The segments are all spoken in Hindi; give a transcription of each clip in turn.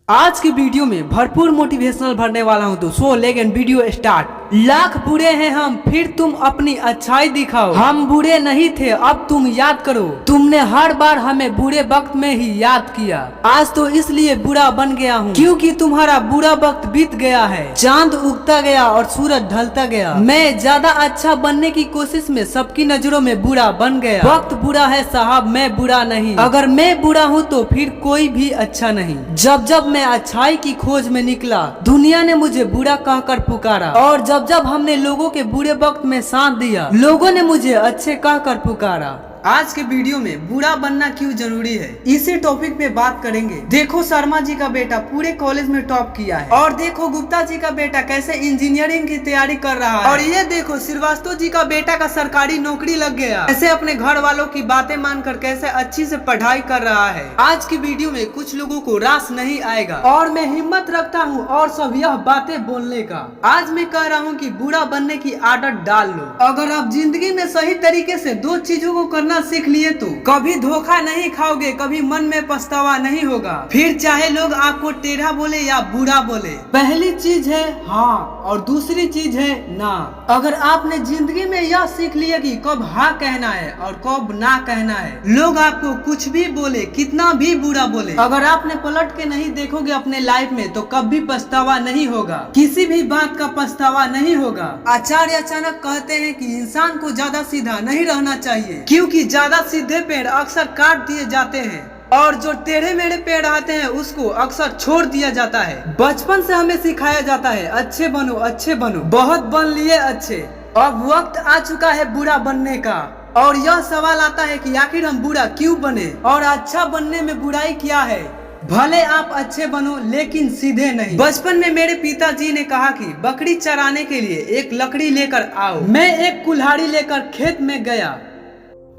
आज की वीडियो में भरपूर मोटिवेशनल भरने वाला हूं, तो सो लेकिन वीडियो स्टार्ट। लाख बुरे हैं हम, फिर तुम अपनी अच्छाई दिखाओ। हम बुरे नहीं थे, अब तुम याद करो। तुमने हर बार हमें बुरे वक्त में ही याद किया। आज तो इसलिए बुरा बन गया हूँ क्योंकि तुम्हारा बुरा वक्त बीत गया है। चांद उगता गया और सूरज ढलता गया। मैं ज्यादा अच्छा बनने की कोशिश में सबकी नजरों में बुरा बन गया। वक्त बुरा है साहब, मैं बुरा नहीं। अगर मैं बुरा हूँ तो फिर कोई भी अच्छा नहीं। जब जब मैं अच्छाई की खोज में निकला, दुनिया ने मुझे बुरा कहकर पुकारा, और जब जब हमने लोगों के बुरे वक्त में साथ दिया, लोगों ने मुझे अच्छे कहकर पुकारा। आज के वीडियो में बुरा बनना क्यों जरूरी है, इसी टॉपिक पे बात करेंगे। देखो शर्मा जी का बेटा पूरे कॉलेज में टॉप किया है, और देखो गुप्ता जी का बेटा कैसे इंजीनियरिंग की तैयारी कर रहा है, और ये देखो श्रीवास्तव जी का बेटा का सरकारी नौकरी लग गया। कैसे अपने घर वालों की बातें मानकर कैसे अच्छी से पढ़ाई कर रहा है। आज की वीडियो में कुछ लोगों को रास नहीं आएगा, और मैं हिम्मत रखता हूँ और सब यह बातें बोलने का। आज मैं कह रहा हूँ कि बुरा बनने की आदत डाल लो। अगर आप जिंदगी में सही तरीके से दो चीजों को करना सीख लिए तो कभी धोखा नहीं खाओगे, कभी मन में पछतावा नहीं होगा। फिर चाहे लोग आपको टेढ़ा बोले या बुरा बोले। पहली चीज है हाँ, और दूसरी चीज है ना। अगर आपने जिंदगी में यह सीख लिया कि कब हाँ कहना है और कब ना कहना है, लोग आपको कुछ भी बोले, कितना भी बुरा बोले, अगर आपने पलट के नहीं देखोगे अपने लाइफ में, तो कभी पछतावा नहीं होगा। किसी भी बात का पछतावा नहीं होगा। आचार्य अचानक कहते हैं कि इंसान को ज्यादा सीधा नहीं रहना चाहिए, क्योंकि ज्यादा सीधे पेड़ अक्सर काट दिए जाते हैं, और जो टेढ़े मेढ़े पेड़ आते हैं उसको अक्सर छोड़ दिया जाता है। बचपन से हमें सिखाया जाता है अच्छे बनो अच्छे बनो। बहुत बन लिए अच्छे, अब वक्त आ चुका है बुरा बनने का। और यह सवाल आता है कि आखिर हम बुरा क्यों बने, और अच्छा बनने में बुराई क्या है। भले आप अच्छे बनो लेकिन सीधे नहीं। बचपन में मेरे पिताजी ने कहा कि बकरी चराने के लिए एक लकड़ी लेकर आओ। मैं एक कुल्हाड़ी लेकर खेत में गया,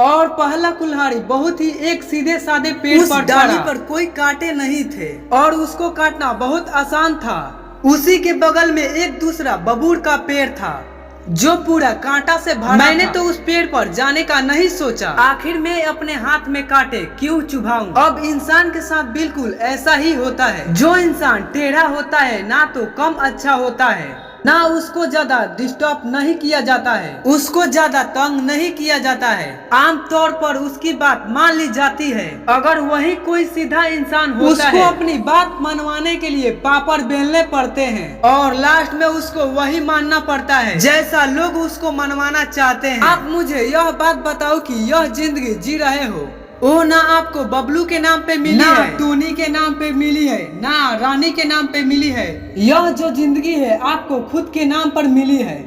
और पहला कुल्हाड़ी बहुत ही एक सीधे सादे पेड़ पर डाली पर कोई कांटे नहीं थे, और उसको काटना बहुत आसान था। उसी के बगल में एक दूसरा बबूर का पेड़ था जो पूरा कांटा से भरा। मैंने तो उस पेड़ पर जाने का नहीं सोचा। आखिर मैं अपने हाथ में कांटे क्यों चुभाऊं। अब इंसान के साथ बिल्कुल ऐसा ही होता है। जो इंसान टेढ़ा होता है ना तो कम अच्छा होता है, ना उसको ज्यादा डिस्टर्ब नहीं किया जाता है, उसको ज्यादा तंग नहीं किया जाता है। आम तौर पर उसकी बात मान ली जाती है। अगर वही कोई सीधा इंसान होता है, उसको अपनी बात मनवाने के लिए पापड़ बेलने पड़ते हैं, और लास्ट में उसको वही मानना पड़ता है जैसा लोग उसको मनवाना चाहते हैं। आप मुझे यह बात बताओ कि यह जिंदगी जी रहे हो, वो ना आपको बबलू के नाम पे मिली है, टोनी के नाम पे मिली है, ना रानी के नाम पे मिली है। यह जो जिंदगी है आपको खुद के नाम पर मिली है,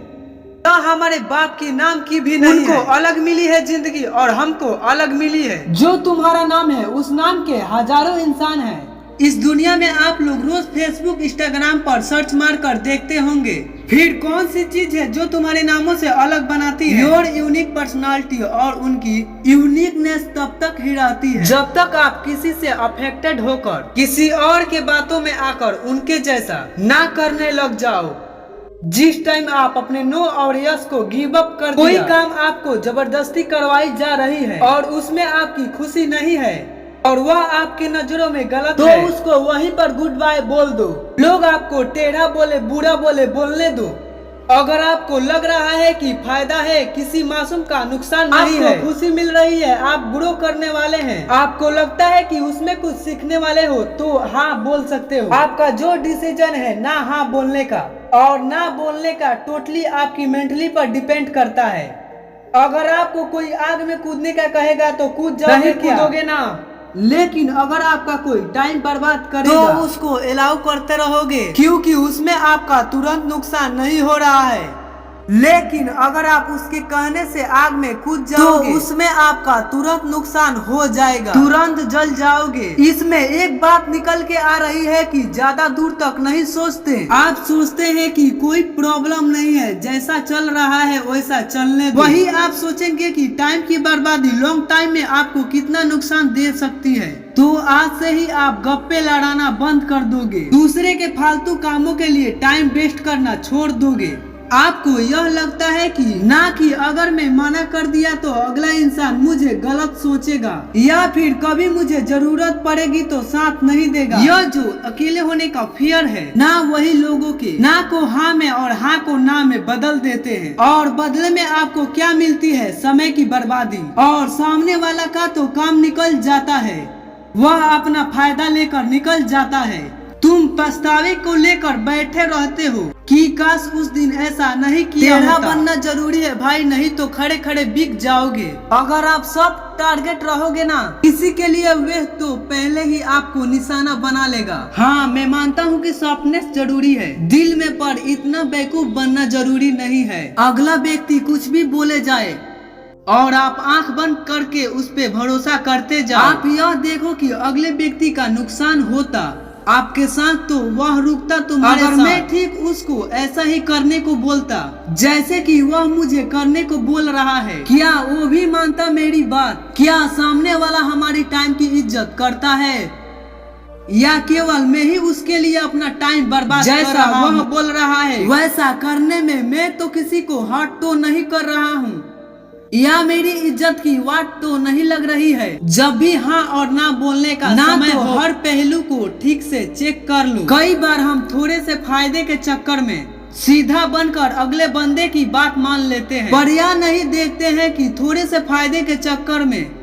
ना हमारे बाप के नाम की भी नहीं। उनको अलग मिली है जिंदगी, और हमको अलग मिली है। जो तुम्हारा नाम है उस नाम के हजारों इंसान हैं। इस दुनिया में आप लोग रोज फेसबुक इंस्टाग्राम पर सर्च मार कर देखते होंगे, फिर कौन सी चीज है जो तुम्हारे नामों से अलग बनाती है। योर यूनिक पर्सनालिटी, और उनकी यूनिकनेस तब तक ही रहती है जब तक आप किसी से अफेक्टेड होकर किसी और के बातों में आकर उनके जैसा ना करने लग जाओ। जिस टाइम आप अपने नो और यस को गिव अप कर दिया, कोई काम आपको जबरदस्ती करवाई जा रही है और उसमें आपकी खुशी नहीं है, और वह आपकी नजरों में गलत है, तो उसको वहीं पर गुड बाय बोल दो। लोग आपको टेढ़ा बोले बुरा बोले बोलने दो। अगर आपको लग रहा है कि फायदा है, किसी मासूम का नुकसान नहीं है, खुशी मिल रही है, आप ग्रो करने वाले हैं, आपको लगता है कि उसमें कुछ सीखने वाले हो, तो हाँ बोल सकते हो। आपका जो डिसीजन है ना हाँ बोलने का और ना बोलने का, टोटली आपकी मेंटली पर डिपेंड करता है। अगर आपको कोई आग में कूदने का कहेगा तो कूद जाओगे, कूदोगे ना। लेकिन अगर आपका कोई टाइम बर्बाद करेगा तो उसको अलाउ करते रहोगे, क्योंकि उसमें आपका तुरंत नुकसान नहीं हो रहा है। लेकिन अगर आप उसके कहने से आग में कूद जाओगे तो उसमें आपका तुरंत नुकसान हो जाएगा, तुरंत जल जाओगे। इसमें एक बात निकल के आ रही है कि ज्यादा दूर तक नहीं सोचते। आप सोचते हैं कि कोई प्रॉब्लम नहीं है, जैसा चल रहा है वैसा चलने दो। वही आप सोचेंगे कि टाइम की बर्बादी लॉन्ग टाइम में आपको कितना नुकसान दे सकती है, तो आज से ही आप गप्पे लड़ाना बंद कर दोगे, दूसरे के फालतू कामों के लिए टाइम वेस्ट करना छोड़ दोगे। आपको यह लगता है कि अगर मैं मना कर दिया तो अगला इंसान मुझे गलत सोचेगा या फिर कभी मुझे जरूरत पड़ेगी तो साथ नहीं देगा। यह जो अकेले होने का फियर है ना, वही लोगों के ना को हाँ में और हाँ को ना में बदल देते हैं और बदले में आपको क्या मिलती है? समय की बर्बादी। और सामने वाला का तो काम निकल जाता है, वह अपना फायदा लेकर निकल जाता है। तुम पछतावे को लेकर बैठे रहते हो कि काश उस दिन ऐसा नहीं किया। टेढ़ा बनना जरूरी है भाई, नहीं तो खड़े खड़े बिक जाओगे। अगर आप सब टारगेट रहोगे ना किसी के लिए, वे तो पहले ही आपको निशाना बना लेगा। हाँ, मैं मानता हूँ कि सॉफ्टनेस जरूरी है दिल में, पर इतना बेवकूफ बनना जरूरी नहीं है। अगला व्यक्ति कुछ भी बोले जाए और आप आंख बंद करके उस पे भरोसा करते जाओ। आप यह देखो कि अगले व्यक्ति का नुकसान होता आपके साथ तो वह रुकता तुम्हारे साथ। अगर मैं ठीक उसको ऐसा ही करने को बोलता जैसे कि वह मुझे करने को बोल रहा है, क्या वो भी मानता मेरी बात? क्या सामने वाला हमारी टाइम की इज्जत करता है या केवल मैं ही उसके लिए अपना टाइम बर्बाद कर रहा हूं? वह बोल रहा है वैसा करने में मैं तो किसी को हर्ट तो नहीं कर रहा हूँ या मेरी इज्जत की वाट तो नहीं लग रही है। जब भी हाँ और ना बोलने का समय तो हर पहलू को ठीक से चेक कर लो। कई बार हम थोड़े से फायदे के चक्कर में सीधा बनकर अगले बंदे की बात मान लेते हैं, पर यह नहीं देखते हैं कि थोड़े से फायदे के चक्कर में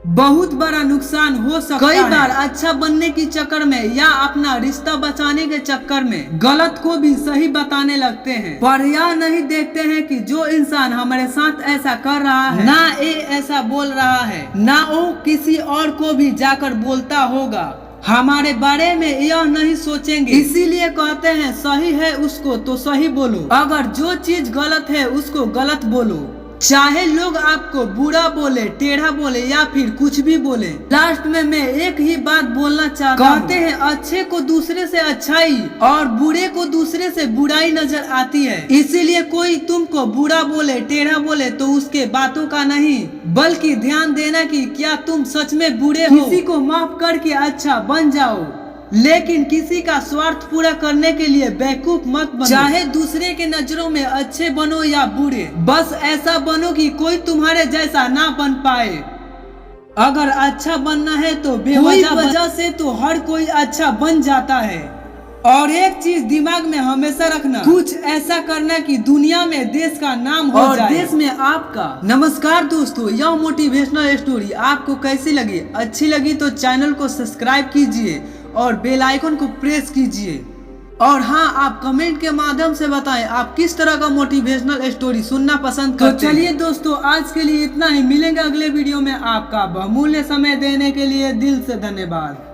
बहुत बड़ा नुकसान हो सकता है। कई बार अच्छा बनने की चक्कर में या अपना रिश्ता बचाने के चक्कर में गलत को भी सही बताने लगते हैं, पर यह नहीं देखते हैं कि जो इंसान हमारे साथ ऐसा कर रहा है ना ये ऐसा बोल रहा है ना वो किसी और को भी जाकर बोलता होगा हमारे बारे में, यह नहीं सोचेंगे। इसीलिए कहते हैं सही है उसको तो सही बोलो, अगर जो चीज गलत है उसको गलत बोलो, चाहे लोग आपको बुरा बोले, टेढ़ा बोले या फिर कुछ भी बोले। लास्ट में मैं एक ही बात बोलना चाहता हूँ, कहते हैं अच्छे को दूसरे से अच्छाई और बुरे को दूसरे से बुराई नजर आती है। इसीलिए कोई तुमको बुरा बोले, टेढ़ा बोले तो उसके बातों का नहीं बल्कि ध्यान देना कि क्या तुम सच में बुरे हो। किसी को माफ करके अच्छा बन जाओ, लेकिन किसी का स्वार्थ पूरा करने के लिए बेवकूफ मत बनो। चाहे दूसरे के नजरों में अच्छे बनो या बुरे, बस ऐसा बनो कि कोई तुम्हारे जैसा ना बन पाए। अगर अच्छा बनना है तो बेवजह से तो हर कोई अच्छा बन जाता है। और एक चीज दिमाग में हमेशा रखना, कुछ ऐसा करना कि दुनिया में देश का नाम हो और जाए। देश में आपका। नमस्कार दोस्तों, यह मोटिवेशनल स्टोरी आपको कैसी लगी? अच्छी लगी तो चैनल को सब्सक्राइब कीजिए और बेल आइकन को प्रेस कीजिए। और हाँ, आप कमेंट के माध्यम से बताएं आप किस तरह का मोटिवेशनल स्टोरी सुनना पसंद करते हैं। तो चलिए दोस्तों, आज के लिए इतना ही। मिलेंगे अगले वीडियो में। आपका बहुमूल्य समय देने के लिए दिल से धन्यवाद।